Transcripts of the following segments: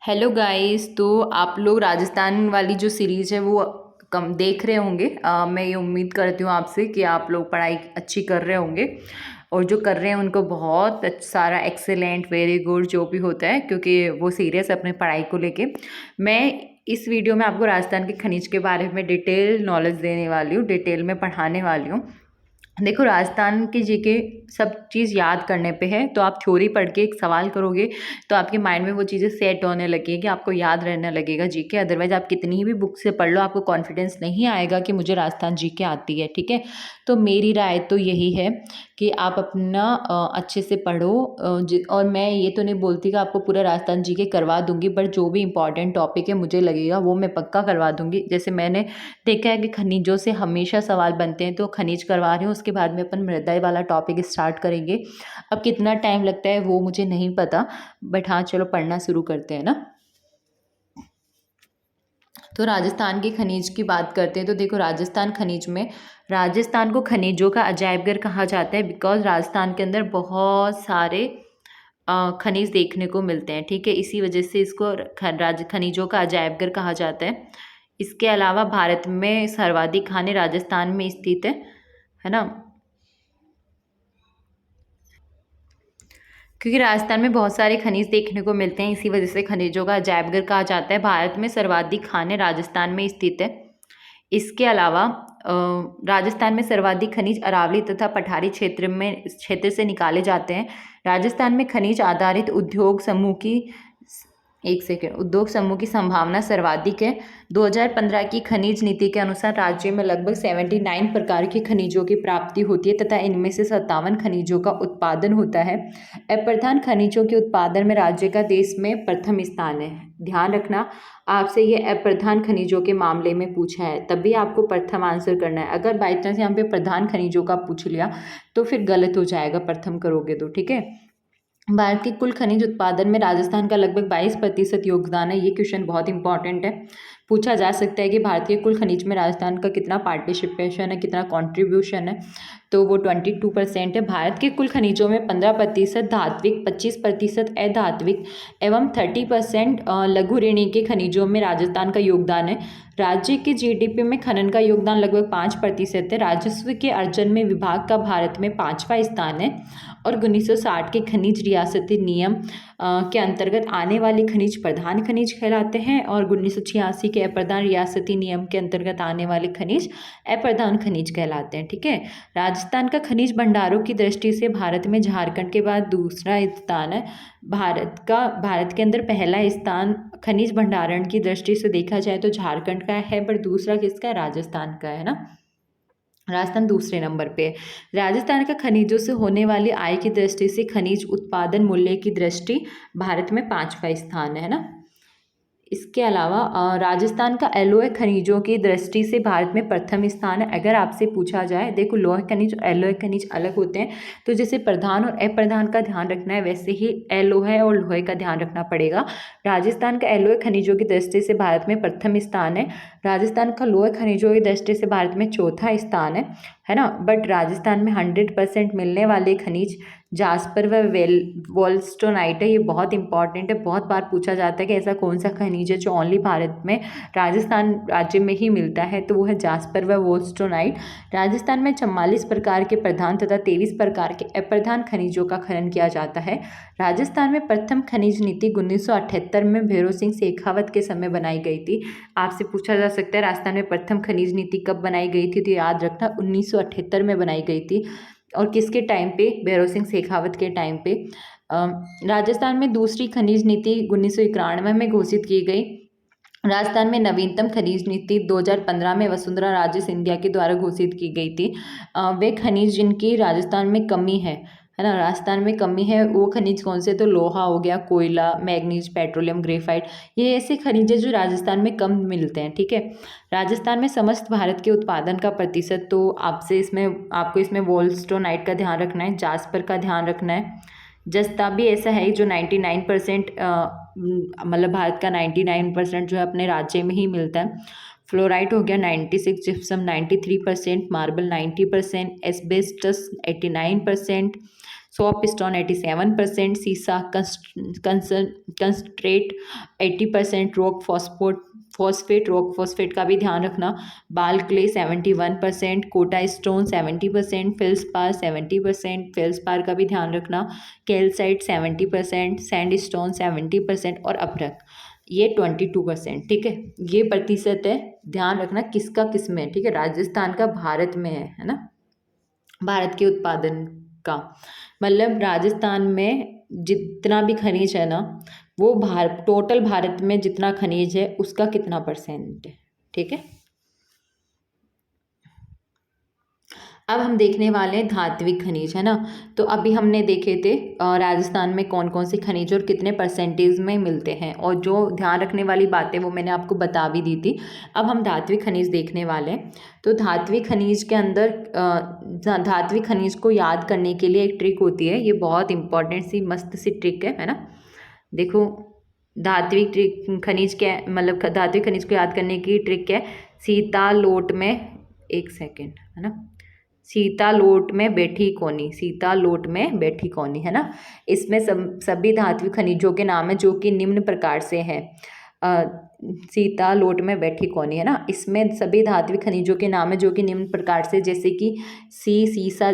Hello guys. तो आप लोग राजस्थान वाली जो सीरीज़ है वो कम देख रहे होंगे। मैं ये उम्मीद करती हूँ आपसे कि आप लोग पढ़ाई अच्छी कर रहे होंगे और जो कर रहे हैं उनको बहुत सारा एक्सेलेंट वेरी गुड जो भी होता है, क्योंकि वो सीरियस है अपने पढ़ाई को लेके। मैं इस वीडियो में आपको राजस्थान के खनिज के बारे में डिटेल नॉलेज देने वाली हूँ, डिटेल में पढ़ाने वाली हूँ। देखो, राजस्थान की जीके सब चीज़ याद करने पे है। तो आप थ्योरी पढ़ के एक सवाल करोगे तो आपके माइंड में वो चीज़ें सेट होने लगेगी, आपको याद रहने लगेगा जीके। अदरवाइज आप कितनी भी बुक से पढ़ लो, आपको कॉन्फिडेंस नहीं आएगा कि मुझे राजस्थान जीके आती है। ठीक है, तो मेरी राय तो यही है कि आप अपना अच्छे से पढ़ो। और मैं ये तो नहीं बोलती कि आपको पूरा राजस्थान जीके करवा दूंगी, बट जो भी इंपॉर्टेंट टॉपिक है मुझे लगेगा वो मैं पक्का करवा दूंगी। जैसे मैंने देखा है कि खनिजों से हमेशा सवाल बनते हैं, तो खनिज करवा रही हूँ। उसके बाद में अपन मृदा वाला टॉपिक स्टार्ट करेंगे। अब कितना टाइम लगता है वो मुझे नहीं पता, बट हाँ चलो पढ़ना शुरू करते हैं ना। तो राजस्थान के खनिज की बात करते हैं। तो देखो, राजस्थान खनिज में राजस्थान को खनिजों का अजायबघर कहा जाता है, बिकॉज राजस्थान के अंदर बहुत सारे खनिज देखने को मिलते हैं। ठीक है, इसी वजह से इसको खनिजों का अजायबघर कहा जाता है। इसके अलावा भारत में सर्वाधिक खाने राजस्थान में स्थित है ना। क्योंकि राजस्थान में बहुत सारे खनिज देखने को मिलते हैं, इसी वजह से खनिजों का अजायबघर कहा जाता है। भारत में सर्वाधिक खाने राजस्थान में स्थित है। इसके अलावा राजस्थान में सर्वाधिक खनिज अरावली तथा पठारी क्षेत्र से निकाले जाते हैं। राजस्थान में खनिज आधारित उद्योग समूह की संभावना सर्वाधिक है। 2015 की खनिज नीति के अनुसार राज्य में लगभग 79 प्रकार के खनिजों की प्राप्ति होती है तथा इनमें से 57 खनिजों का उत्पादन होता है। अप्रधान खनिजों के उत्पादन में राज्य का देश में प्रथम स्थान है। ध्यान रखना, आपसे ये अप्रधान खनिजों के मामले में पूछा है, तभी आपको प्रथम आंसर करना है। अगर बाई चांस यहाँ पे प्रधान खनिजों का पूछ लिया तो फिर गलत हो जाएगा, प्रथम करोगे तो। ठीक है, भारत के कुल खनिज उत्पादन में राजस्थान का लगभग 22% योगदान है। ये क्वेश्चन बहुत इंपॉर्टेंट है, पूछा जा सकता है कि भारत के कुल खनिज में राजस्थान का कितना पार्टिसिपेशन है, कितना कंट्रीब्यूशन है। तो वो 22% है। भारत के कुल खनिजों में 15% धात्विक, 25% अधात्विक एवं 30% लघु ऋणी के खनिजों में राजस्थान का योगदान है। राज्य के जीडीपी में खनन का योगदान लगभग 5% है। राजस्व के अर्जन में विभाग का भारत में 5वां स्थान है। और 1960 के खनिज रियासती नियम के अंतर्गत आने वाले खनिज प्रधान खनिज कहलाते हैं, और 1986 के अप्रधान रियासती नियम के अंतर्गत आने वाले खनिज अप्रधान खनिज कहलाते हैं। ठीक है, राजस्थान का खनिज भंडारों की दृष्टि से भारत में झारखंड के बाद दूसरा स्थान है। भारत के अंदर पहला स्थान खनिज भंडारण की दृष्टि से देखा जाए तो झारखंड का है, बट दूसरा किसका है? राजस्थान का है ना। राजस्थान दूसरे नंबर पे है। राजस्थान का खनिजों से होने वाली आय की दृष्टि से खनिज उत्पादन मूल्य की दृष्टि भारत में 5वां स्थान है ना। इसके अलावा राजस्थान का एलोय खनिजों की दृष्टि से भारत में प्रथम स्थान है। अगर आपसे पूछा जाए, देखो लोह खनिज और एलोय खनिज अलग होते हैं, तो जैसे प्रधान और अप्रधान का ध्यान रखना है, वैसे ही एलोय और लोहे का ध्यान रखना पड़ेगा। राजस्थान का एलोय खनिजों की दृष्टि से भारत में प्रथम स्थान है। राजस्थान का लोह खनिजों की दृष्टि से भारत में चौथा स्थान है ना। बट राजस्थान में 100% मिलने वाले खनिज जास्पर व वोल्स्टोनाइट है। ये बहुत इंपॉर्टेंट है, बहुत बार पूछा जाता है कि ऐसा कौन सा खनिज है जो ओनली भारत में राजस्थान राज्य में ही मिलता है, तो वो है जास्पर व वोल्स्टोनाइट। राजस्थान में 44 प्रकार के प्रधान तथा 23 प्रकार के अप्रधान खनिजों का खनन किया जाता है। राजस्थान में प्रथम खनिज नीति 1978 में भैरव सिंह शेखावत के समय बनाई गई थी। आपसे पूछा जा सकता है राजस्थान में प्रथम खनिज नीति कब बनाई गई थी, तो याद रखना 1978 में बनाई गई थी। और किसके टाइम पे? भैरव सिंह शेखावत के टाइम पे। राजस्थान में दूसरी खनिज नीति 1991 में घोषित की गई। राजस्थान में नवीनतम खनिज नीति 2015 में वसुंधरा राजे सिंधिया के द्वारा घोषित की गई थी। वे खनिज जिनकी राजस्थान में कमी है ना, राजस्थान में कमी है, वो खनिज कौन से? तो लोहा हो गया, कोयला, मैग्नीज, पेट्रोलियम, ग्रेफाइट, ये ऐसे खनिज है जो राजस्थान में कम मिलते हैं। ठीक है, राजस्थान में समस्त भारत के उत्पादन का प्रतिशत, तो आपको इसमें वोल्स्टोनाइट का ध्यान रखना है, जास्पर का ध्यान रखना है। जस्ता भी ऐसा है जो 99% मतलब भारत का 99% जो है अपने राज्य में ही मिलता है। फ्लोराइट हो गया 96, gypsum 93%, marble 90%, asbestos 89%, soft stone 87%, सीसा कंसंट्रेट 80%, रॉक फॉस्फेट का भी ध्यान रखना, ball clay 71%, Kota stone 70%, felspar 70%, felspar का भी ध्यान रखना, कैल्साइट 70%, सैंड स्टोन 70% और अभ्रक ये 22%। ठीक है, ये प्रतिशत है, ध्यान रखना किसका किस में है। ठीक है, राजस्थान का भारत में है ना, भारत के उत्पादन का मतलब राजस्थान में जितना भी खनिज है ना, वो टोटल भारत में जितना खनिज है उसका कितना परसेंट है। ठीक है, अब हम देखने वाले हैं धात्विक खनिज, है ना। तो अभी हमने देखे थे राजस्थान में कौन कौन से खनिज और कितने परसेंटेज में मिलते हैं, और जो ध्यान रखने वाली बातें वो मैंने आपको बता भी दी थी। अब हम धात्विक खनिज देखने वाले हैं। तो धात्विक खनिज के अंदर धात्विक खनिज को याद करने के लिए एक ट्रिक होती है, ये बहुत इंपॉर्टेंट सी मस्त सी ट्रिक है ना। देखो, धात्विक ट्रिक खनिज क्या मतलब धात्विक खनिज को याद करने की ट्रिक है, सीता लोट में, एक सेकेंड, है ना, सीता लोट में बैठी कोनी, सीता लोट में बैठी कोनी, है ना। इसमें सभी धात्विक खनिजों के नाम है जो कि निम्न प्रकार से हैं। सीता लोट में बैठी कोनी, है ना, इसमें सभी धात्विक खनिजों के नाम है जो कि निम्न प्रकार से, जैसे कि सीसा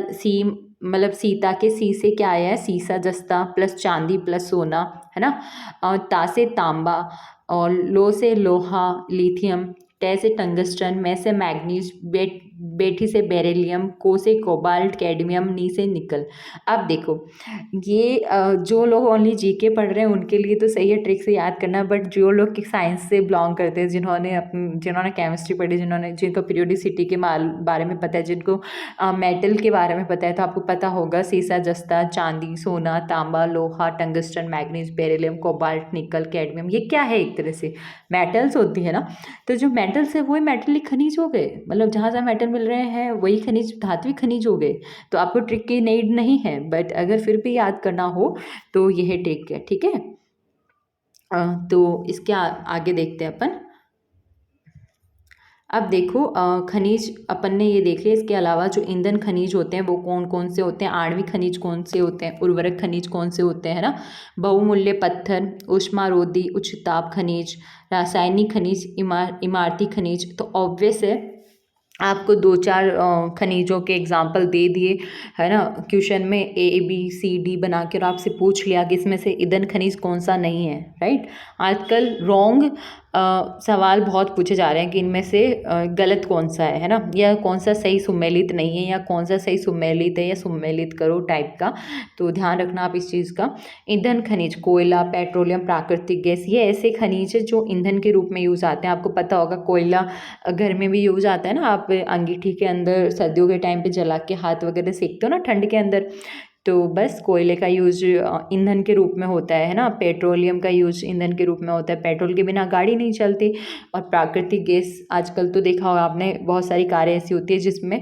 मतलब सीता के सी से क्या आया है, सीसा जस्ता प्लस चांदी प्लस सोना, है ना। ता से तांबा, और लो से लोहा लिथियम, टे से टंगस्टन, में से मैग्नीज, बेठी से बेरिलियम, को से कोबाल्ट, कैडमियम, नी से निकल। अब देखो, ये जो लोग ओनली जीके पढ़ रहे हैं उनके लिए तो सही है ट्रिक से याद करना, बट जो लोग साइंस से बिलोंग करते हैं, जिन्होंने केमिस्ट्री पढ़ी, जिनको पीरियोडिसिटी के बारे में पता है, जिनको मेटल के बारे में पता है, तो आपको पता होगा सीसा जस्ता, चांदी, सोना, तांबा, लोहा, टंगस्टन, मैग्नीज, बेरिलियम, कोबाल्ट, निकल, कैडमियम, ये क्या है, एक तरह से मेटल्स होती है ना। तो जो मेटल्स है वही मेटलिक खनिज हो गए, मतलब जहाँ जहाँ मेटल मिल रहे हैं वही खनिज धात्विक खनिज हो गए। तो आपको ट्रिक की नीड नहीं है, बट अगर फिर भी याद करना हो तो यह ट्रिक है। ठीक है, तो इसके आगे देखते हैं अपन। अब देखो, खनिज अपन ने ये देख लिया, इसके अलावा जो ईंधन खनिज होते हैं वो कौन कौन से होते हैं, आणविक खनिज कौन से होते हैं, उर्वरक खनिज कौन से होते हैं ना, बहुमूल्य पत्थर, ऊष्मारोधी उच्च ताप खनिज, रासायनिक खनिज, इमारती खनिज। तो ऑब्वियस है, आपको दो चार खनिजों के एग्जाम्पल दे दिए, है ना, क्वेश्चन में ABCD बना कर आपसे पूछ लिया कि इसमें से ईंधन खनिज कौन सा नहीं है, राइट। आजकल रॉन्ग सवाल बहुत पूछे जा रहे हैं कि इनमें से गलत कौन सा है ना, या कौन सा सही सुमेलित नहीं है, या कौन सा सही सुमेलित है, या सुमेलित करो टाइप का। तो ध्यान रखना आप इस चीज़ का। ईंधन खनिज, कोयला, पेट्रोलियम, प्राकृतिक गैस, ये ऐसे खनिज है जो ईंधन के रूप में यूज़ आते हैं। आपको पता होगा कोयला घर में भी यूज़ आता है ना, आप अंगीठी के अंदर सर्दियों के टाइम पे जला के हाथ वगैरह सेकते हो ना ठंड के अंदर, तो बस कोयले का यूज ईंधन के रूप में होता है ना। पेट्रोलियम का यूज ईंधन के रूप में होता है, पेट्रोल के बिना गाड़ी नहीं चलती। और प्राकृतिक गैस, आजकल तो देखा होगा आपने, बहुत सारी कारें ऐसी होती है जिसमें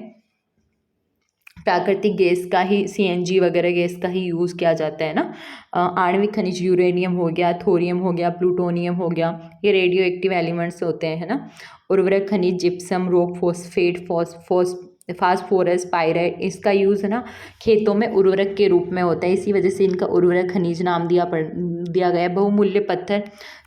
प्राकृतिक गैस का ही, CNG वगैरह गैस का ही यूज़ किया जाता है ना। आणविक खनिज, यूरेनियम हो गया, थोरियम हो गया, प्लूटोनियम हो गया, ये रेडियो एक्टिव एलिमेंट्स होते हैं, है ना। उर्वरक खनिज, gypsum, rock phosphate, phosphorus, pyrite, इसका यूज़ है ना खेतों में उर्वरक के रूप में होता है, इसी वजह से इनका उर्वरक खनिज नाम दिया गया है। बहुमूल्य पत्थर,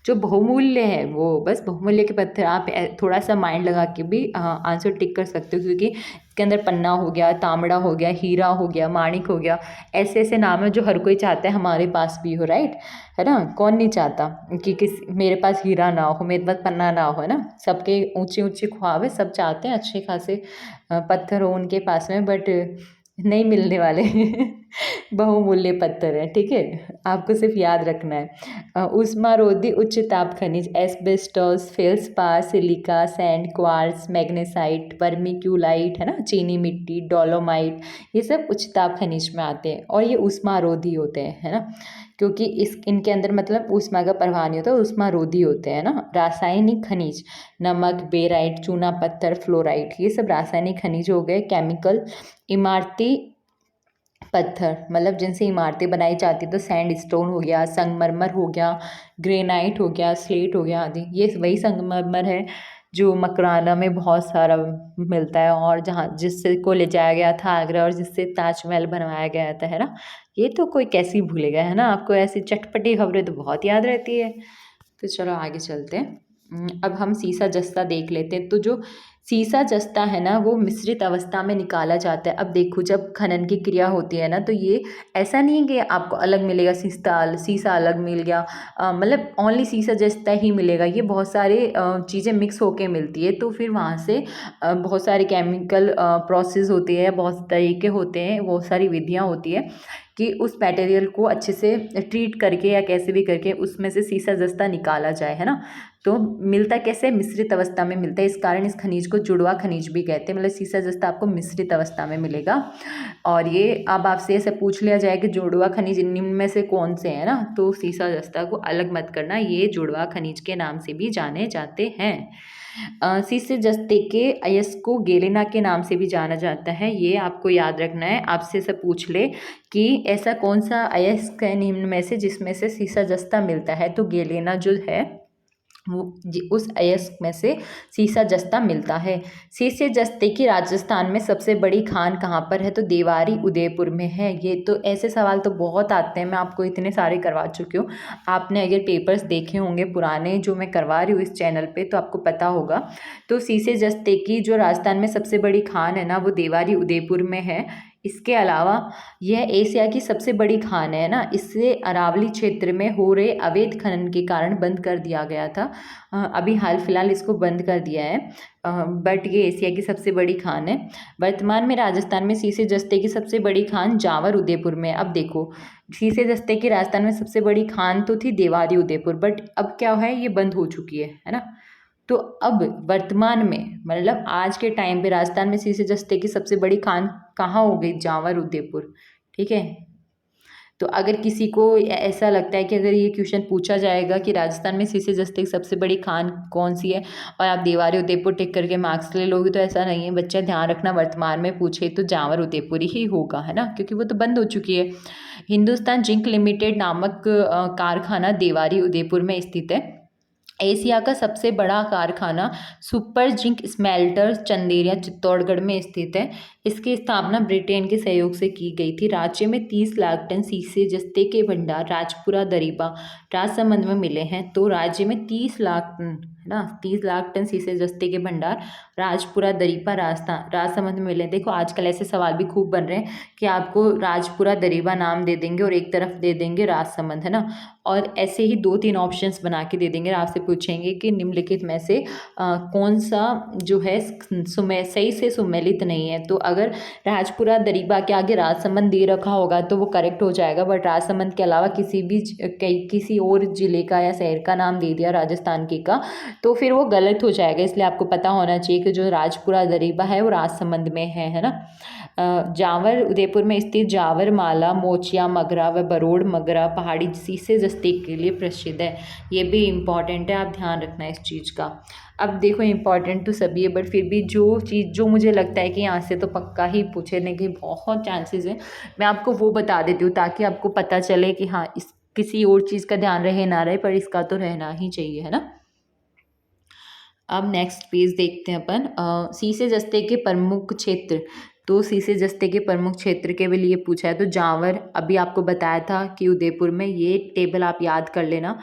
जो बहुमूल्य है वो बस बहुमूल्य के पत्थर, आप थोड़ा सा माइंड लगा के भी आंसर टिक कर सकते हो, क्योंकि इसके अंदर पन्ना हो गया, तांबड़ा हो गया, हीरा हो गया, माणिक हो गया, ऐसे ऐसे नाम है जो हर कोई चाहता है हमारे पास भी हो, राइट, है ना। कौन नहीं चाहता कि मेरे पास हीरा ना हो, मेरे पास पन्ना ना हो, है ना। सबके ऊंचे ऊंचे ख्वाब है, सब चाहते हैं अच्छे खासे पत्थर हो उनके पास में, बट नहीं मिलने वाले बहुमूल्य पत्थर है। ठीक है, आपको सिर्फ याद रखना है। ऊष्मारोधी उच्च ताप खनिज, asbestos, felspar, silica, sand, quartz, magnesite, vermiculite, है ना, चीनी मिट्टी, डोलोमाइट, ये सब उच्च ताप खनिज में आते हैं, और ये ऊष्मारोधी होते हैं, है ना, क्योंकि इनके अंदर मतलब ऊष्मा का प्रवाह नहीं होता, ऊष्मारोधी होते हैं ना। रासायनिक खनिज, नमक, बेराइट, चूना पत्थर, फ्लोराइड, ये सब रासायनिक खनिज हो गए। केमिकल, इमारती पत्थर, मतलब जिनसे इमारतें बनाई जाती तो सैंड स्टोन हो गया, संगमरमर हो गया, ग्रेनाइट हो गया, स्लेट हो गया आदि, ये वही संगमरमर है जो मकराना में बहुत सारा मिलता है, और जहाँ जिससे को ले जाया गया था आगरा और जिससे ताजमहल बनवाया गया था, है ना। ये तो कोई कैसे ही भूलेगा, है ना। आपको ऐसी चटपटी खबरें तो बहुत याद रहती है। तो चलो आगे चलते हैं। अब हम सीसा जस्ता देख लेते हैं। तो जो सीसा जस्ता है ना, वो मिश्रित अवस्था में निकाला जाता है। अब देखो, जब खनन की क्रिया होती है ना, तो ये ऐसा नहीं है कि आपको अलग मिलेगा, सीसा अलग मिल गया, मतलब ओनली सीसा जस्ता ही मिलेगा। ये बहुत सारे चीज़ें मिक्स होके मिलती है, तो फिर वहाँ से बहुत सारे केमिकल प्रोसेस होती है, बहुत तरीके होते हैं, बहुत सारी विधियाँ होती है कि उस मटेरियल को अच्छे से ट्रीट करके या कैसे भी करके उसमें से सीसा जस्ता निकाला जाए, है ना। तो मिलता कैसे, मिश्रित अवस्था में मिलता है। इस कारण इस खनिज को जुड़वा खनिज भी कहते हैं। मतलब सीसा जस्ता आपको मिश्रित अवस्था में मिलेगा। और ये अब आपसे ऐसे पूछ लिया जाए कि जुड़वा खनिज निम्न में से कौन से है ना, तो सीसा जस्ता को अलग मत करना, ये जुड़वा खनिज के नाम से भी जाने जाते हैं। सीसे जस्ते के अयस्क गेलेना के नाम से भी जाना जाता है। ये आपको याद रखना है। आपसे सब पूछ ले कि ऐसा कौन सा अयस्क है निम्न में से जिसमें से सीसा जस्ता मिलता है, तो गेलेना जो है वो उस अयस्क में से सीसा जस्ता मिलता है। सीसे जस्ते की राजस्थान में सबसे बड़ी खान कहाँ पर है, तो देवारी उदयपुर में है। ये तो ऐसे सवाल तो बहुत आते हैं, मैं आपको इतने सारे करवा चुकी हूँ। आपने अगर पेपर्स देखे होंगे पुराने जो मैं करवा रही हूँ इस चैनल पे, तो आपको पता होगा। तो सीसे जस्ते की जो राजस्थान में सबसे बड़ी खान है ना, वो देवारी उदयपुर में है। इसके अलावा यह एशिया की सबसे बड़ी खान है ना। इससे अरावली क्षेत्र में हो रहे अवैध खनन के कारण बंद कर दिया गया था। अभी हाल फिलहाल इसको बंद कर दिया है, बट ये एशिया की सबसे बड़ी खान है। वर्तमान में राजस्थान में सीसे जस्ते की सबसे बड़ी खान जावर उदयपुर में। अब देखो, सीसे जस्ते की राजस्थान में सबसे बड़ी खान तो थी देवारी उदयपुर, बट अब क्या है, ये बंद हो चुकी है ना। तो अब वर्तमान में मतलब आज के टाइम पे राजस्थान में सीसे जस्ते की सबसे बड़ी खान कहाँ हो गई, जावर उदयपुर। ठीक है। तो अगर किसी को ऐसा लगता है कि अगर ये क्वेश्चन पूछा जाएगा कि राजस्थान में सीसे जस्ते की सबसे बड़ी खान कौन सी है, और आप देवारी उदयपुर टिक करके मार्क्स ले लोगे, तो ऐसा नहीं है बच्चा, ध्यान रखना। वर्तमान में पूछे तो जावर उदयपुर ही होगा, है ना, क्योंकि वो तो बंद हो चुकी है। हिंदुस्तान जिंक लिमिटेड नामक कारखाना देवारी उदयपुर में स्थित है। एशिया का सबसे बड़ा कारखाना super zinc smelter Chanderia Chittorgarh में स्थित है। इसकी स्थापना ब्रिटेन के सहयोग से की गई थी। राज्य में 30 लाख टन सीसे जस्ते के भंडार राजपुरा दरीबा राजसमंद में मिले हैं। तो राज्य में 30 लाख टन, है ना, 30 लाख टन सीसे जस्ते के भंडार राजपुरा दरीबा राजसमंद में मिले। देखो आजकल ऐसे सवाल भी खूब बन रहे हैं कि आपको राजपुरा दरीबा नाम दे देंगे और एक तरफ दे देंगे राजसमंद, है ना। और ऐसे ही 2-3 ऑप्शंस बना के दे देंगे। आपसे पूछेंगे कि निम्नलिखित में से कौन सा जो है सही से सुमेलित नहीं है। तो अगर राजपुरा दरीबा के आगे राजसमंद दे रखा होगा तो वो करेक्ट हो जाएगा, बट राजसमंद के अलावा किसी और जिले का या शहर का नाम दे दिया राजस्थान के का, तो फिर वो गलत हो जाएगा। इसलिए आपको पता होना चाहिए कि जो राजपुरा दरीबा है वो राजसमंद में है ना। जावर उदयपुर में स्थित जावर माला मोचिया मगरा व बरोड़ मगरा पहाड़ी सीसे जस्ते के लिए प्रसिद्ध है। ये भी इम्पॉर्टेंट है, आप ध्यान रखना इस चीज़ का। अब देखो इम्पॉर्टेंट तो सभी है, बट फिर भी जो चीज़ जो मुझे लगता है कि यहाँ से तो पक्का ही पूछने के बहुत चांसेस हैं, मैं आपको वो बता देती हूँ ताकि आपको पता चले कि हाँ इस किसी और चीज़ का ध्यान रहे ना रहे, पर इसका तो रहना ही चाहिए, है ना। अब नेक्स्ट पेज देखते हैं अपन। सीसे जस्ते के प्रमुख क्षेत्र। तो सीसे जस्ते के प्रमुख क्षेत्र के लिए पूछा है, तो जावर अभी आपको बताया था कि उदयपुर में, ये टेबल आप याद कर लेना,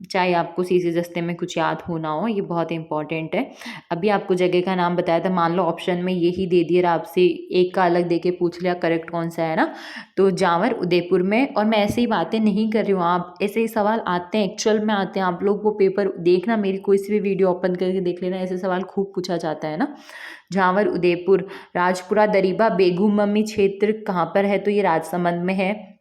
चाहे आपको सीसे जस्ते में कुछ याद हो ना हो, ये बहुत इंपॉर्टेंट है। अभी आपको जगह का नाम बताया था, मान लो ऑप्शन में यही दे दिया और आपसे एक का अलग दे के पूछ लिया करेक्ट कौन सा है ना, तो जावर उदयपुर में। और मैं ऐसे ही बातें नहीं कर रही हूँ, आप ऐसे ही सवाल आते हैं, एक्चुअल में आते हैं। आप लोग वो पेपर देखना, मेरी कोई सी भी वीडियो ओपन करके देख लेना, ऐसे सवाल खूब पूछा जाता है ना। जावर उदयपुर। राजपुरा दरीबा बेगू मम्मी क्षेत्र कहाँ पर है, तो ये राजसमंद में है।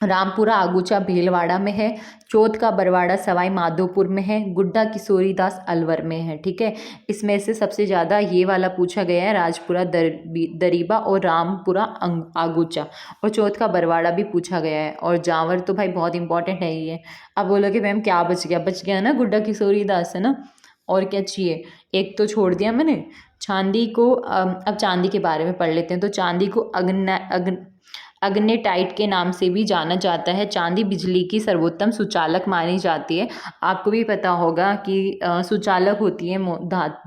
रामपुरा आगूचा भीलवाड़ा में है। चौथ का बरवाड़ा सवाई माधोपुर में है। गुड्डा किशोरी दास अलवर में है। ठीक है, इसमें से सबसे ज़्यादा ये वाला पूछा गया है, राजपुरा दरीबा और रामपुरा आगूचा, और चौथ का बरवाड़ा भी पूछा गया है। और जावर तो भाई बहुत इंपॉर्टेंट है ये। अब बोलोगे मैम क्या बच गया ना गुड्डा किशोरी दास, है ना, और क्या चाहिए, एक तो छोड़ दिया मैंने। चांदी को अब चांदी के बारे में पढ़ लेते हैं। तो चांदी को अग्नेटाइट के नाम से भी जाना जाता है। चांदी बिजली की सर्वोत्तम सुचालक मानी जाती है। आपको भी पता होगा कि सुचालक होती है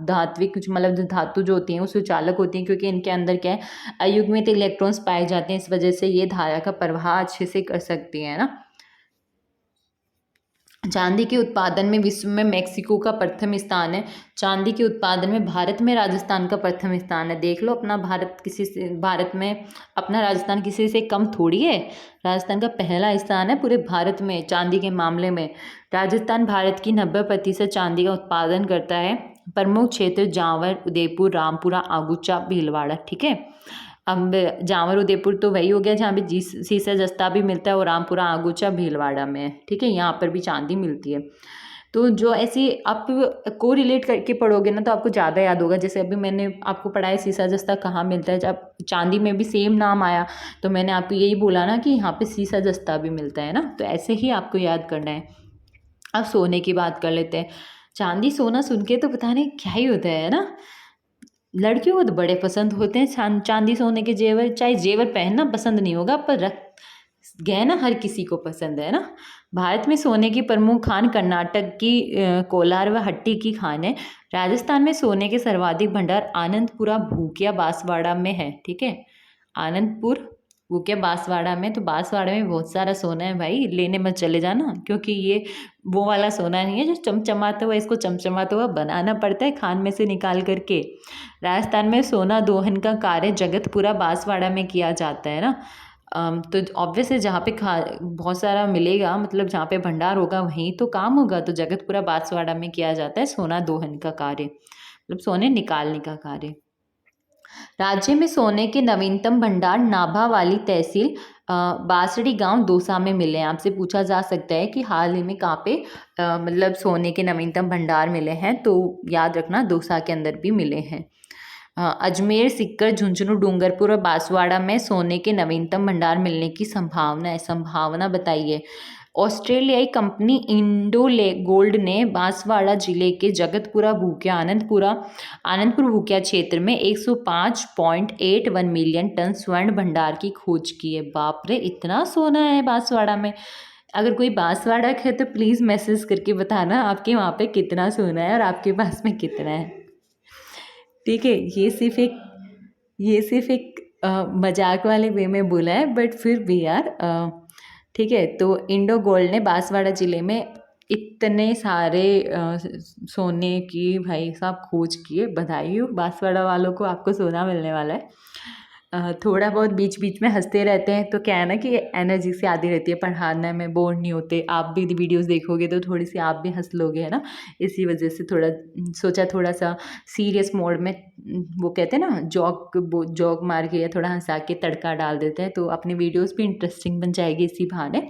धात्विक कुछ मतलब धातु जो होती हैं वो सुचालक होती हैं, क्योंकि इनके अंदर क्या है अयुग्मित इलेक्ट्रॉन्स पाए जाते हैं, इस वजह से ये धारा का प्रवाह अच्छे से कर सकती है ना। चांदी के उत्पादन में विश्व में मेक्सिको का प्रथम स्थान है। चांदी के उत्पादन में भारत में राजस्थान का प्रथम स्थान है। देख लो अपना भारत में अपना राजस्थान किसी से कम थोड़ी है। राजस्थान का पहला स्थान है पूरे भारत में चांदी के मामले में। राजस्थान भारत की 90% चांदी का उत्पादन करता है। प्रमुख क्षेत्र जावर, उदयपुर, रामपुरा, आगुचा, भीलवाड़ा। ठीक है, अब जावर उदयपुर तो वही हो गया जहाँ पे सीसा जस्ता भी मिलता है, और रामपुरा, आगुचा, भीलवाड़ा में है। ठीक है, यहाँ पर भी चांदी मिलती है। तो जो ऐसी आप को रिलेट करके पढ़ोगे ना तो आपको ज़्यादा याद होगा। जैसे अभी मैंने आपको पढ़ाया सीसा जस्ता कहाँ मिलता है, जब चांदी में भी सेम नाम आया तो मैंने आपको यही बोला ना कि यहाँ पे सीसा जस्ता भी मिलता है ना, तो ऐसे ही आपको याद करना है। अब सोने की बात कर लेते हैं। चांदी सोना सुन के तो पता नहीं क्या ही होता है ना। लड़कियों को तो बड़े पसंद होते हैं चांदी सोने के जेवर। चाहे जेवर पहनना पसंद नहीं होगा पर रख गहना हर किसी को पसंद है ना। भारत में सोने की प्रमुख खान कर्नाटक की कोलार व हट्टी की खान है। राजस्थान में सोने के सर्वाधिक भंडार आनंदपुरा, भूकिया, बांसवाड़ा में है। ठीक है, आनंदपुर, भूकिया, बांसवाड़ा में। तो बांसवाड़ा में बहुत सारा सोना है भाई, लेने मत चले जाना, क्योंकि ये वो वाला सोना नहीं है जो चमचमाता हुआ, इसको चमचमाता हुआ बनाना पड़ता है खान में से निकाल करके। राजस्थान में सोना दोहन का कार्य जगतपुरा, बांसवाड़ा में किया जाता है ना। तो ऑब्वियस है जहाँ पे बहुत सारा मिलेगा, मतलब जहाँ पे भंडार होगा वहीं तो काम होगा। तो जगतपुरा, बांसवाड़ा में किया जाता है सोना दोहन का कार्य, मतलब सोने निकालने का कार्य। राज्य में सोने के नवीनतम भंडार नाभा वाली तहसील बासड़ी गांव दौसा में मिले हैं। आपसे पूछा जा सकता है कि हाल ही में कहाँ पे मतलब सोने के नवीनतम भंडार मिले हैं, तो याद रखना दौसा के अंदर भी मिले हैं। अजमेर, सिक्कर, झुंझुनू, डूंगरपुर और बांसवाड़ा में सोने के नवीनतम भंडार मिलने की संभावना है। संभावना बताइए। ऑस्ट्रेलियाई कंपनी इंडो गोल्ड ने बांसवाड़ा जिले के जगतपुरा, भूकिया, आनंदपुर भूकिया क्षेत्र में 105.81 मिलियन टन स्वर्ण भंडार की खोज की है। बाप रे, इतना सोना है बांसवाड़ा में। अगर कोई बांसवाड़ा है तो प्लीज़ मैसेज करके बताना आपके वहाँ पे कितना सोना है और आपके पास में कितना है। ठीक है, ये सिर्फ एक मजाक वाले वे में बोला है, बट फिर भी यार ठीक है। तो इंडो गोल्ड ने बांसवाड़ा ज़िले में इतने सारे सोने की भाई साहब खोज किए। बधाई हो बांसवाड़ा वालों को, आपको सोना मिलने वाला है। थोड़ा बहुत बीच बीच में हंसते रहते हैं तो क्या है ना कि एनर्जी से आती रहती है, पढ़ाने में बोर नहीं होते। आप भी वीडियोस देखोगे तो थोड़ी सी आप भी हंस लोगे, है ना। इसी वजह से थोड़ा सोचा थोड़ा सा सीरियस मोड में, वो कहते हैं ना जॉक मार के या थोड़ा हंसा के तड़का डाल देते हैं, तो अपनी वीडियोस भी इंटरेस्टिंग बन जाएगी इसी बहाने।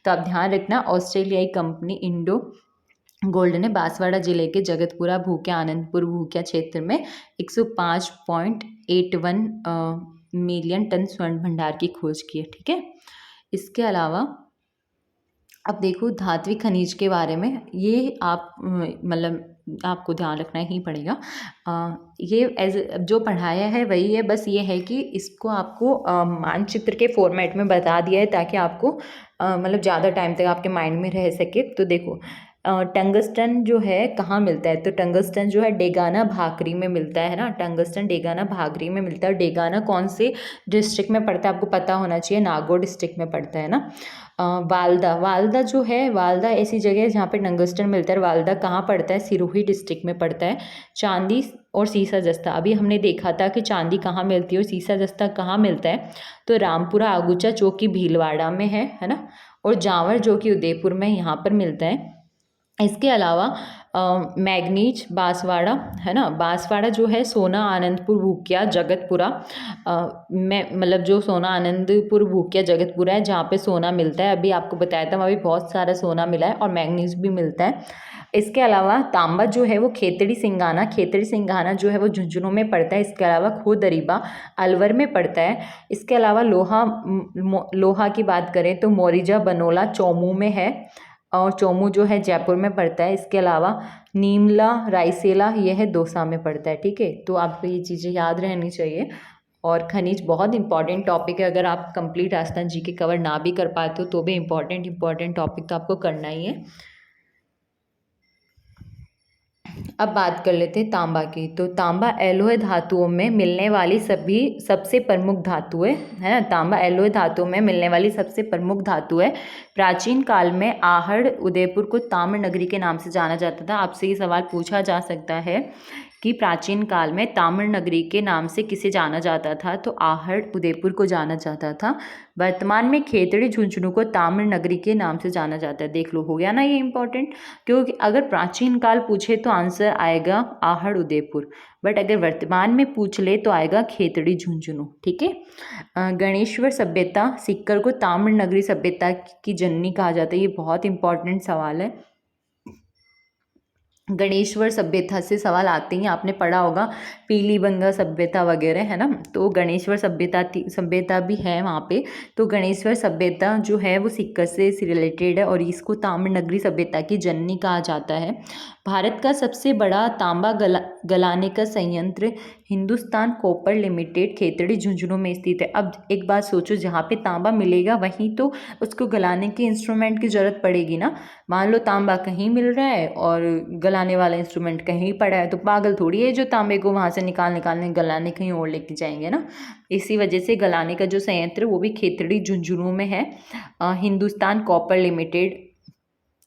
तो आप ध्यान रखना, ऑस्ट्रेलियाई कंपनी इंडो गोल्ड ने बांसवाड़ा जिले के जगतपुरा, भूकिया, आनंदपुर भूकिया क्षेत्र में 105.81 मिलियन टन स्वर्ण भंडार की खोज की है। ठीक है, इसके अलावा अब देखो धात्विक खनिज के बारे में, ये आप मतलब आपको ध्यान रखना ही पड़ेगा। ये जो पढ़ाया है वही है, बस ये है कि इसको आपको मानचित्र के फॉर्मेट में बता दिया है ताकि आपको मतलब ज़्यादा टाइम तक आपके माइंड में रह सके। तो देखो टंगस्टन जो है कहाँ मिलता है, तो टंगस्टन जो है डेगाना भाकरी में मिलता है ना। टंगस्टन डेगाना भाकरी में मिलता है। डेगाना कौन से डिस्ट्रिक्ट में पड़ता है आपको पता होना चाहिए, नागौर डिस्ट्रिक्ट में पड़ता है ना। वालदा जो है, वालदा ऐसी जगह है जहाँ पे टंगस्टन मिलता है। वालदा कहाँ पड़ता है, सिरोही डिस्ट्रिक्ट में पड़ता है। चांदी और सीसा जस्ता, अभी हमने देखा था कि चांदी कहाँ मिलती है और सीसा जस्ता कहाँ मिलता है, तो रामपुरा, आगुचा जो कि भीलवाड़ा में है ना, और जावर जो कि उदयपुर में यहाँ पर मिलता है। इसके अलावा मैग्नीज बांसवाड़ा है ना, बांसवाड़ा जो है सोना आनंदपुर भूकिया जगतपुरा में, मतलब जो सोना आनंदपुर भूकिया जगतपुरा है जहाँ पे सोना मिलता है, अभी आपको बताया था वहाँ भी बहुत सारा सोना मिला है और मैग्नीज भी मिलता है। इसके अलावा तांबा जो है वो खेतड़ी सिंघाना जो है वो झुंझुनू में पड़ता है। इसके अलावा खोदरीबा अलवर में पड़ता है। इसके अलावा लोहा की बात करें तो मोरिजा बनोला चौमू में है, और चोमू जो है जयपुर में पड़ता है। इसके अलावा नीमला रायसेला यह है दौसा में पड़ता है। ठीक है, तो आपको ये चीज़ें याद रहनी चाहिए। और खनिज बहुत इंपॉर्टेंट टॉपिक है, अगर आप कंप्लीट राजस्थान जीके कवर ना भी कर पाते हो तो भी इंपॉर्टेंट टॉपिक तो आपको करना ही है। अब बात कर लेते हैं तांबा की। तो तांबा एलोय धातुओं में मिलने वाली सबसे प्रमुख धातु है ना। तांबा एलोय धातुओं में मिलने वाली सबसे प्रमुख धातु है। प्राचीन काल में आहड़ उदयपुर को ताम्र नगरी के नाम से जाना जाता था। आपसे ये सवाल पूछा जा सकता है कि प्राचीन काल में ताम्र नगरी के नाम से किसे जाना जाता था, तो आहड़ उदयपुर को जाना जाता था। वर्तमान में खेतड़ी झुंझुनू को ताम्र नगरी के नाम से जाना जाता है। देख लो, हो गया ना ये इंपॉर्टेंट, क्योंकि अगर प्राचीन काल पूछे तो आंसर आएगा आहड़ उदयपुर, बट अगर वर्तमान में पूछ ले तो आएगा खेतड़ी झुंझुनू। ठीक है। गणेश्वर सभ्यता सीकर को ताम्र नगरी सभ्यता की जननी कहा जाता है। ये बहुत इंपॉर्टेंट सवाल है। गणेश्वर सभ्यता से सवाल आते ही, आपने पढ़ा होगा पीलीबंगा सभ्यता वगैरह, है ना। तो गणेश्वर सभ्यता भी है वहाँ पे। तो गणेश्वर सभ्यता जो है वो सिक्कर से रिलेटेड है और इसको ताम्र नगरी सभ्यता की जननी कहा जाता है। भारत का सबसे बड़ा तांबा गलाने का संयंत्र हिंदुस्तान कॉपर लिमिटेड खेतड़ी झुंझुनू में स्थित है। अब एक बात सोचो, जहाँ पे तांबा मिलेगा वहीं तो उसको गलाने के इंस्ट्रूमेंट की ज़रूरत पड़ेगी ना। मान लो तांबा कहीं मिल रहा है और गलाने वाला इंस्ट्रूमेंट कहीं पड़ा है, तो पागल थोड़ी है जो तांबे को वहाँ से निकालने गलाने कहीं और लेके जाएंगे ना। इसी वजह से गलाने का जो संयंत्र वो भी खेतड़ी झुंझुनू में है। हिंदुस्तान कॉपर लिमिटेड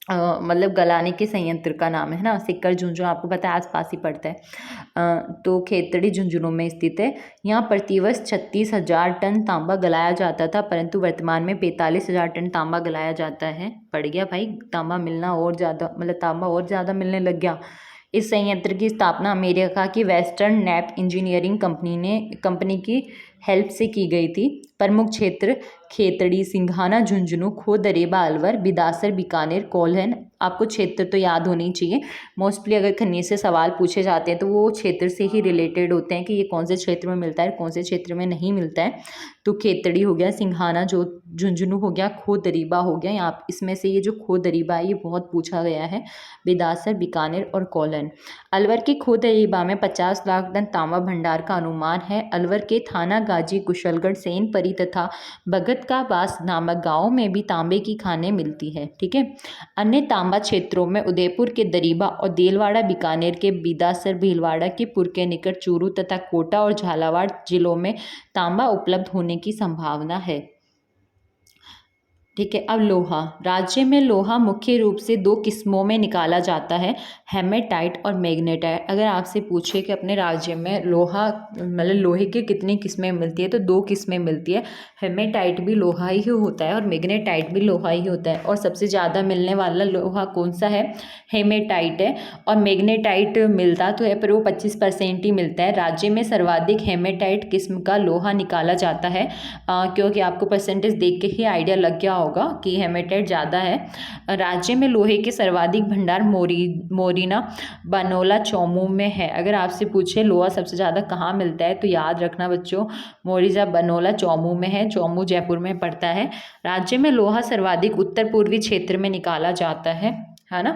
मतलब गलाने के संयंत्र का नाम है ना। सिक्कर झुंझुनू आपको पता है आसपास ही पड़ता है। तो खेतड़ी झुंझुनू में स्थित है। यहाँ प्रतिवर्ष 36,000 टन तांबा गलाया जाता था, परंतु वर्तमान में 45,000 टन तांबा गलाया जाता है। बढ़ गया भाई तांबा मिलना, और ज़्यादा मतलब तांबा और ज़्यादा मिलने लग गया। इस संयंत्र की स्थापना अमेरिका की वेस्टर्न नैप इंजीनियरिंग कंपनी की हेल्प से की गई थी। प्रमुख क्षेत्र खेतड़ी, सिंघाना, झुंझुनू, खो दरेबा, अलवर, बिदासर, बीकानेर, कोल्हन। आपको क्षेत्र तो याद होनी चाहिए। मोस्टली अगर खनिज से सवाल पूछे जाते हैं तो वो क्षेत्र से ही रिलेटेड होते हैं कि ये कौन से क्षेत्र में मिलता है, कौन से क्षेत्र में नहीं मिलता है। तो खेतड़ी हो गया, सिंघाना जो झुंझुनू हो गया, खो दरीबा हो गया। यहाँ इसमें से ये जो खो दरीबा है ये बहुत पूछा गया है। बिदासर, बीकानेर और कोल्हन। अलवर के खो दरीबा में 50 लाख टन तांबा भंडार का अनुमान है। अलवर के थाना गाजी, कुशलगढ़, सेनपरी तथा भगत का बास नामक गाँव में भी तांबे की खानें मिलती है। ठीक है। अन्य तांबा क्षेत्रों में उदयपुर के दरीबा और देलवाड़ा, बीकानेर के बिदासर, भीलवाड़ा के पुर के निकट चूरू तथा कोटा और झालावाड़ जिलों में तांबा उपलब्ध होने की संभावना है। ठीक है। अब लोहा। राज्य में लोहा मुख्य रूप से 2 किस्मों में निकाला जाता है, हेमेटाइट और मैग्नेटाइट। अगर आपसे पूछे कि अपने राज्य में लोहा मतलब लोहे की कितनी किस्में मिलती है, तो 2 किस्में मिलती है। हेमेटाइट भी लोहा ही होता है और मैग्नेटाइट भी लोहा ही होता है। और सबसे ज़्यादा मिलने वाला लोहा कौन सा है? हेमेटाइट है। और मैग्नेटाइट मिलता तो है पर वो 25% ही मिलता है। राज्य में सर्वाधिक हेमेटाइट किस्म का लोहा निकाला जाता है, क्योंकि आपको परसेंटेज देख के ही आइडिया लग गया होगा कि हेमेटाइट ज़्यादा है। राज्य में लोहे के सर्वाधिक भंडार मोरीना, बनोला, चौमू में है। अगर आपसे पूछे लोहा सबसे ज़्यादा कहाँ मिलता है तो याद रखना बच्चों, मोरीजा, बनोला, चौमू में है। चौमू जयपुर में पड़ता है। राज्य में लोहा सर्वाधिक उत्तर पूर्वी क्षेत्र में निकाला जाता है ना।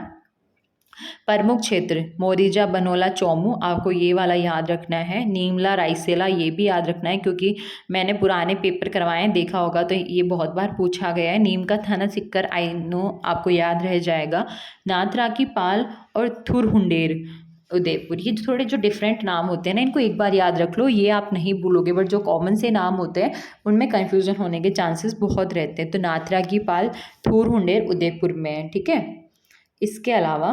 प्रमुख क्षेत्र मोरीजा, बनोला, चौमू, आपको ये वाला याद रखना है। नीमला, रायसेला ये भी याद रखना है क्योंकि मैंने पुराने पेपर करवाए हैं, देखा होगा तो ये बहुत बार पूछा गया है। नीम का थाना सिक्कर, आई नो आपको याद रह जाएगा। नाथराकी पाल और थुरहुंडेर उदयपुर, ये थोड़े जो डिफरेंट नाम होते हैं ना, इनको एक बार याद रख लो, ये आप नहीं भूलोगे। बट जो कॉमन से नाम होते हैं उनमें कन्फ्यूजन होने के चांसेस बहुत रहते हैं। तो नाथराकी पाल, थुरहुंडेर उदयपुर में है। ठीक है। इसके अलावा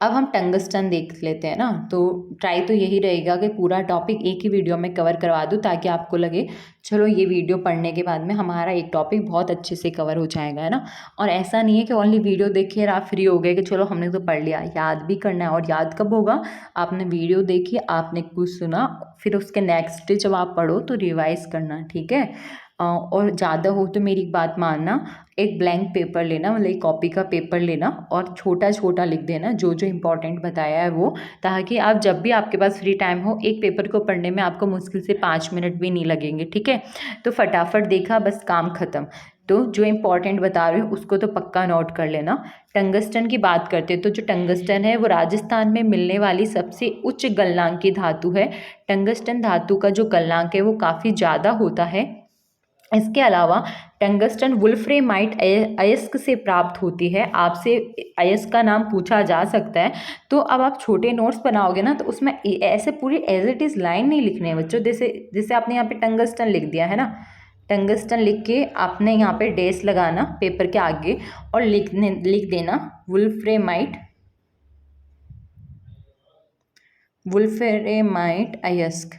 अब हम टंगस्टन देख लेते हैं ना। तो ट्राई तो यही रहेगा कि पूरा टॉपिक एक ही वीडियो में कवर करवा दूँ, ताकि आपको लगे चलो ये वीडियो पढ़ने के बाद में हमारा एक टॉपिक बहुत अच्छे से कवर हो जाएगा, है ना। और ऐसा नहीं है कि ओनली वीडियो देखिए और आप फ्री हो गए कि चलो हमने तो पढ़ लिया। याद भी करना है। और याद कब होगा? आपने वीडियो देखी, आपने कुछ सुना, फिर उसके नेक्स्ट डे जब आप पढ़ो तो रिवाइज करना। ठीक है। और ज़्यादा हो तो मेरी बात मानना, एक ब्लैंक पेपर लेना, मतलब एक कॉपी का पेपर लेना और छोटा छोटा लिख देना जो जो इम्पोर्टेंट बताया है वो, ताकि आप जब भी आपके पास फ्री टाइम हो एक पेपर को पढ़ने में आपको मुश्किल से 5 मिनट भी नहीं लगेंगे। ठीक है। तो फटाफट देखा, बस काम ख़त्म। तो जो इम्पोर्टेंट बता रही हूँ उसको तो पक्का नोट कर लेना। टंगस्टन की बात करते हैं तो जो टंगस्टन है वो राजस्थान में मिलने वाली सबसे उच्च गलनांक की धातु है। टंगस्टन धातु का जो गलनांक है वो काफ़ी ज़्यादा होता है। इसके अलावा टंगस्टन वुल्फ्रेमाइट अयस्क से प्राप्त होती है। आपसे अयस्क का नाम पूछा जा सकता है, तो अब आप छोटे नोट्स बनाओगे ना तो उसमें ऐसे पूरी एज इट इज़ लाइन नहीं लिखने हैं बच्चों। जैसे जैसे आपने यहाँ पे टंगस्टन लिख दिया है ना, टंगस्टन लिख के आपने यहाँ पे डैश लगाना पेपर के आगे और लिख देना वुल्फ्रेमाइट अयस्क।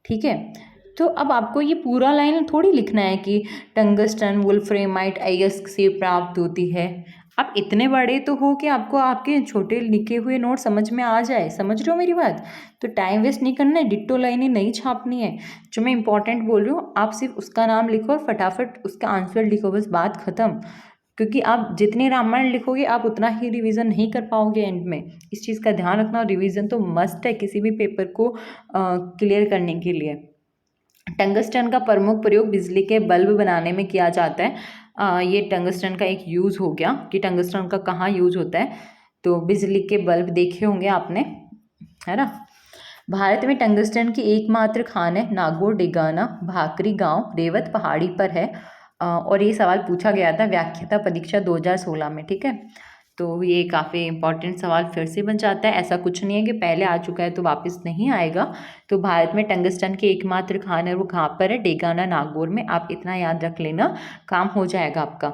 ठीक है, तो अब आपको ये पूरा लाइन थोड़ी लिखना है कि टंगस्टन वुल्फ्रेमाइट अयस्क से प्राप्त होती है। आप इतने बड़े तो हो कि आपको आपके छोटे लिखे हुए नोट समझ में आ जाए। समझ रहे हो मेरी बात? तो टाइम वेस्ट नहीं करना है, डिट्टो लाइनें नहीं छापनी है। जो मैं इंपॉर्टेंट बोल रही हूँ आप सिर्फ उसका नाम लिखो और फटाफट उसका आंसर लिखो, बस बात खत्म। क्योंकि आप जितने रामायण लिखोगे आप उतना ही रिवीजन नहीं कर पाओगे एंड में। इस चीज़ का ध्यान रखना, रिवीजन तो मस्ट है किसी भी पेपर को क्लियर करने के लिए। टंगस्टन का प्रमुख प्रयोग बिजली के बल्ब बनाने में किया जाता है। ये टंगस्टन का एक यूज़ हो गया कि टंगस्टन का कहाँ यूज़ होता है। तो बिजली के बल्ब देखे होंगे आपने, है ना। भारत में टंगस्टन की एकमात्र खान है नागौर डेगाना भाकरी गांव रेवत पहाड़ी पर है। और ये सवाल पूछा गया था व्याख्याता परीक्षा 2016 में। ठीक है, तो ये काफ़ी इंपॉर्टेंट सवाल फिर से बन जाता है। ऐसा कुछ नहीं है कि पहले आ चुका है तो वापस नहीं आएगा। तो भारत में टंगस्टन की एकमात्र खान है वो कहाँ पर है? डेगाना नागौर में। आप इतना याद रख लेना, काम हो जाएगा आपका।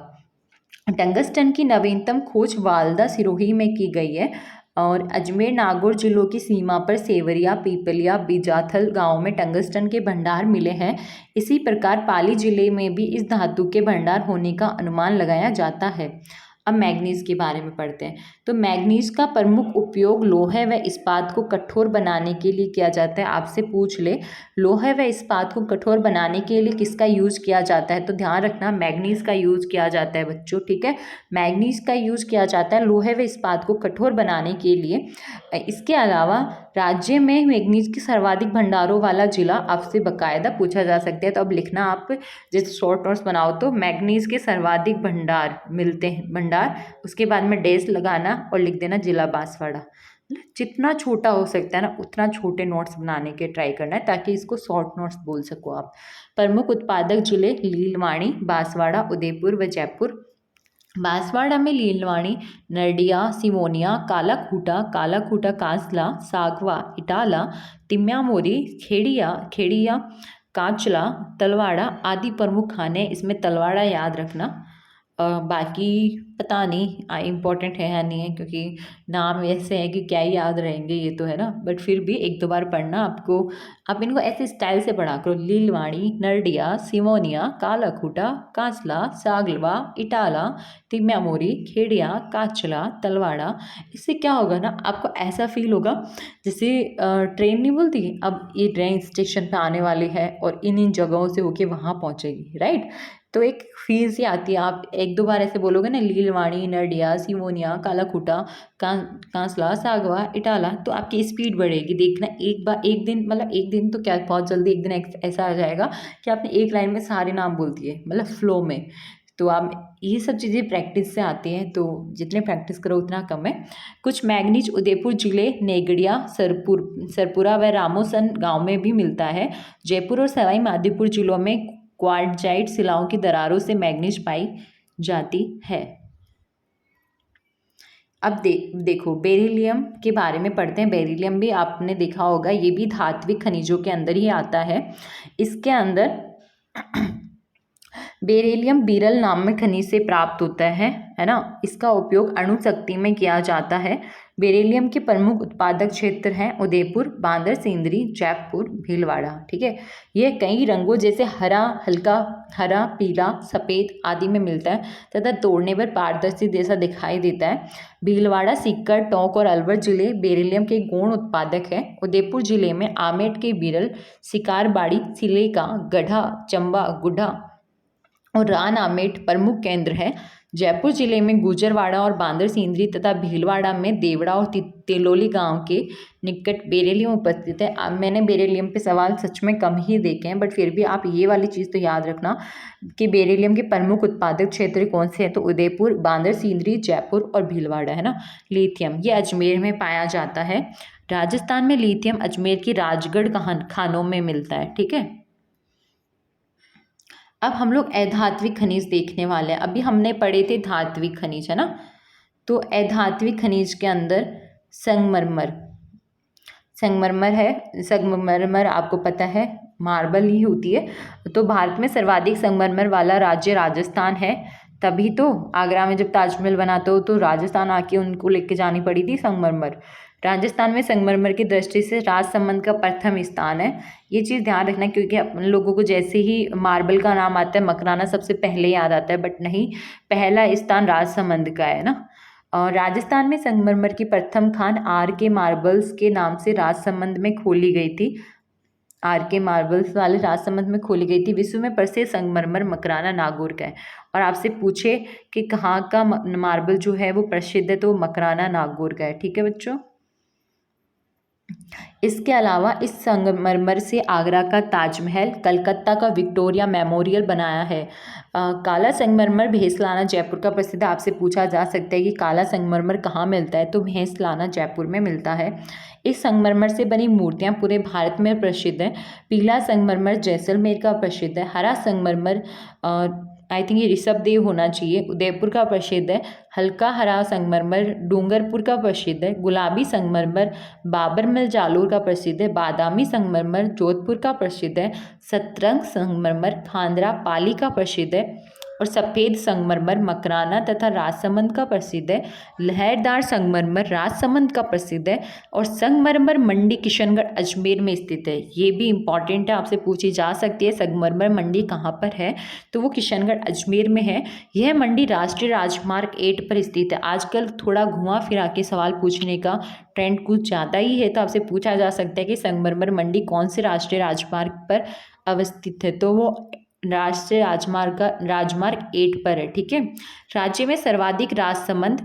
टंगस्टन की नवीनतम खोज वालदा सिरोही में की गई है और अजमेर नागौर जिलों की सीमा पर सेवरिया पीपलिया बीजाथल गांव में टंगस्टन के भंडार मिले हैं। इसी प्रकार पाली जिले में भी इस धातु के भंडार होने का अनुमान लगाया जाता है। अब मैग्नीज के बारे में पढ़ते हैं। तो मैग्नीज का प्रमुख उपयोग लोहे व इस्पात को कठोर बनाने के लिए किया जाता है। आपसे पूछ ले लोहे व इस्पात को कठोर बनाने के लिए किसका यूज़ किया जाता है, तो ध्यान रखना मैग्नीज का यूज़ किया जाता है बच्चों। ठीक है, मैग्नीज का यूज़ किया जाता है लोहे व इस्पात को कठोर बनाने के लिए। इसके अलावा राज्य में मैग्नीज के सर्वाधिक भंडारों वाला जिला आपसे बाकायदा पूछा जा सकता है। तो अब लिखना आप जैसे शॉर्ट नोट्स बनाओ तो मैग्नीज के सर्वाधिक भंडार मिलते हैं, भंडार उसके बाद में डैश लगाना और लिख देना जिला बांसवाड़ा। जितना छोटा हो सकता है ना उतना छोटे नोट्स बनाने के ट्राई करना है ताकि इसको शॉर्ट नोट्स बोल सको आप। प्रमुख उत्पादक जिले लीलवाड़ी बांसवाड़ा उदयपुर व जयपुर। बांसवाड़ा में लीलवाड़ी नरडिया सिवोनिया काला खूटा कांसला सागवा इटाला तिम्यामोरी खेड़िया कांचला तलवाड़ा आदि प्रमुख खाने। इसमें तलवाड़ा याद रखना। बाकी पता नहीं इम्पोर्टेंट है या नहीं है क्योंकि नाम ऐसे हैं कि क्या ही याद रहेंगे ये तो, है ना। बट फिर भी एक दो बार पढ़ना आपको, आप इनको ऐसे स्टाइल से पढ़ा करो। लीलवाड़ी नरडिया सिमोनिया कालाखूटा कांसला सागलवा इटाला तिम्यामोरी खेड़िया काचला तलवाड़ा। इससे क्या होगा ना आपको ऐसा फील होगा जैसे ट्रेन नहीं बोलती अब ये ट्रेन स्टेशन पे आने वाली है और इन जगहों से होके वहाँ पहुँचेगी, राइट। तो एक फील सी आती है। आप एक दो बार ऐसे बोलोगे ना लीलवाड़ी नरडिया सिमोनिया कालाखूटा कांसला सागवा इटाला तो आपकी स्पीड बढ़ेगी। देखना एक बार एक दिन मतलब एक दिन तो क्या बहुत जल्दी एक दिन ऐसा आ जाएगा कि आपने एक लाइन में सारे नाम बोल दिए मतलब फ्लो में। तो आप ये सब चीज़ें प्रैक्टिस से आती हैं, तो जितने प्रैक्टिस करो उतना कम है। कुछ मैग्नीज उदयपुर जिले नेगड़िया सरपुरा व रामोसन गांव में भी मिलता है। जयपुर और सवाई माधोपुर जिलों में क्वार्टजाइट शिलाओं की दरारों से मैग्नीज पाई जाती है। अब देखो बेरिलियम के बारे में पढ़ते हैं। बेरिलियम भी आपने देखा होगा, ये भी धात्विक खनिजों के अंदर ही आता है। इसके अंदर बेरिलियम बीरल नामक खनिज से प्राप्त होता है ना। इसका उपयोग अणु शक्ति में किया जाता है। बेरिलियम के प्रमुख उत्पादक क्षेत्र हैं उदयपुर बांदर सेंदरी जयपुर भीलवाड़ा। ठीक है, यह कई रंगों जैसे हरा हल्का हरा पीला सफ़ेद आदि में मिलता है तथा तोड़ने पर पारदर्शी जैसा दिखाई देता है। भीलवाड़ा सीकर टोंक और अलवर जिले बेरिलियम के गौण उत्पादक है। उदयपुर जिले में आमेट के बीरल शिकारबाड़ी सिलेका गढ़ा चंबा गुढ़ा और रान आमेट प्रमुख केंद्र है। जयपुर जिले में गुजरवाड़ा और बांदरसिंदरी तथा भीलवाड़ा में देवड़ा और तेलोली गांव के निकट बेरिलियम उपस्थित है। अब मैंने बेरिलियम पे सवाल सच में कम ही देखे हैं, बट फिर भी आप ये वाली चीज़ तो याद रखना कि बेरिलियम के प्रमुख उत्पादक क्षेत्र कौन से हैं, तो उदयपुर, बांदरसिंदरी, जयपुर और भीलवाड़ा है ना। लिथियम ये अजमेर में पाया जाता है। राजस्थान में लिथियम अजमेर की राजगढ़ खानों में मिलता है। ठीक है, अब हम लोग अधात्विक खनिज देखने वाले हैं। अभी हमने पढ़े थे धात्विक खनिज, है ना। तो अधात्विक खनिज के अंदर संगमरमर है। संगमरमर आपको पता है मार्बल ही होती है। तो भारत में सर्वाधिक संगमरमर वाला राज्य राजस्थान है। तभी तो आगरा में जब ताजमहल बनाते हो तो राजस्थान आके उनको लेके जानी पड़ी थी संगमरमर। राजस्थान में संगमरमर की दृष्टि से राजसमंद का प्रथम स्थान है। ये चीज़ ध्यान रखना, क्योंकि अपन लोगों को जैसे ही मार्बल का नाम आता है मकराना सबसे पहले याद आता है, बट नहीं, पहला स्थान राजसमंद का है ना। और राजस्थान में संगमरमर की प्रथम खान आर के मार्बल्स के नाम से राजसमंद में खोली गई थी। आर के मार्बल्स वाले राजसमंद में खोली गई थी। विश्व में प्रसिद्ध संगमरमर मकराना नागौर का है। और आपसे पूछे कि कहाँ का मार्बल जो है वो प्रसिद्ध है, तो मकराना नागौर का है। ठीक है बच्चों। इसके अलावा इस संगमरमर से आगरा का ताजमहल, कलकत्ता का विक्टोरिया मेमोरियल बनाया है। काला संगमरमर भैंसलाना जयपुर का प्रसिद्ध। आपसे पूछा जा सकता है कि काला संगमरमर कहाँ मिलता है, तो भैंसलाना जयपुर में मिलता है। इस संगमरमर से बनी मूर्तियाँ पूरे भारत में प्रसिद्ध हैं। पीला संगमरमर जैसलमेर का प्रसिद्ध है। हरा संगमरमर आई थिंक ये ऋषभदेव होना चाहिए, उदयपुर का प्रसिद्ध है। हल्का हरा संगमरमर डूंगरपुर का प्रसिद्ध है। गुलाबी संगमरमर बाबरमल जालोर का प्रसिद्ध है। बादामी संगमरमर जोधपुर का प्रसिद्ध है। सतरंग संगमरमर खांडरा पाली का प्रसिद्ध है। और सफ़ेद संगमरमर मकराना तथा राजसमंद का प्रसिद्ध है। लहरदार संगमरमर राजसमंद का प्रसिद्ध है। और संगमरमर मंडी किशनगढ़ अजमेर में स्थित है। ये भी इंपॉर्टेंट है, आपसे पूछी जा सकती है संगमरमर मंडी कहाँ पर है, तो वो किशनगढ़ अजमेर में है। यह मंडी राष्ट्रीय राजमार्ग 8 पर स्थित है। आजकल थोड़ा घुमा फिरा के सवाल पूछने का ट्रेंड कुछ ज़्यादा ही है, तो आपसे पूछा जा सकता है कि संगमरमर मंडी कौन से राष्ट्रीय राजमार्ग पर अवस्थित है, तो वो राष्ट्रीय राजमार्ग 8 पर है। ठीक है। राज्य में सर्वाधिक राजसमंद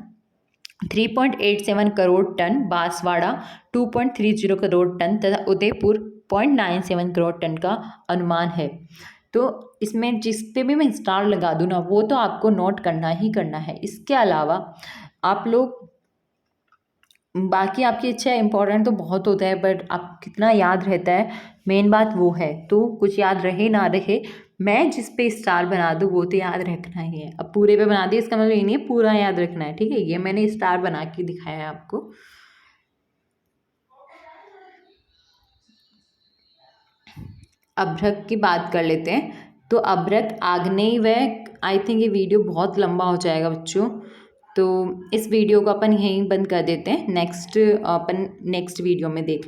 3.87 करोड़ टन, बांसवाड़ा 2.30 करोड़ टन तथा उदयपुर 0.97 करोड़ टन का अनुमान है। तो इसमें जिस पे भी मैं स्टार लगा दूँ ना, वो तो आपको नोट करना ही करना है। इसके अलावा आप लोग बाकी आपकी इच्छा इंपॉर्टेंट तो बहुत होता है, बट आप कितना याद रहता है मेन बात वो है। तो कुछ याद रहे ना रहे, मैं जिस पे स्टार बना दूँ वो तो याद रखना ही है। अब पूरे पे बना दिए इसका मतलब ये नहीं है पूरा याद रखना है। ठीक है, ये मैंने स्टार बना के दिखाया है आपको। अभ्रक की बात कर लेते हैं। तो अभ्रक आग्नेय व आई थिंक ये वीडियो बहुत लंबा हो जाएगा बच्चों, तो इस वीडियो को अपन यहीं बंद कर देते हैं। नेक्स्ट वीडियो में देख लें।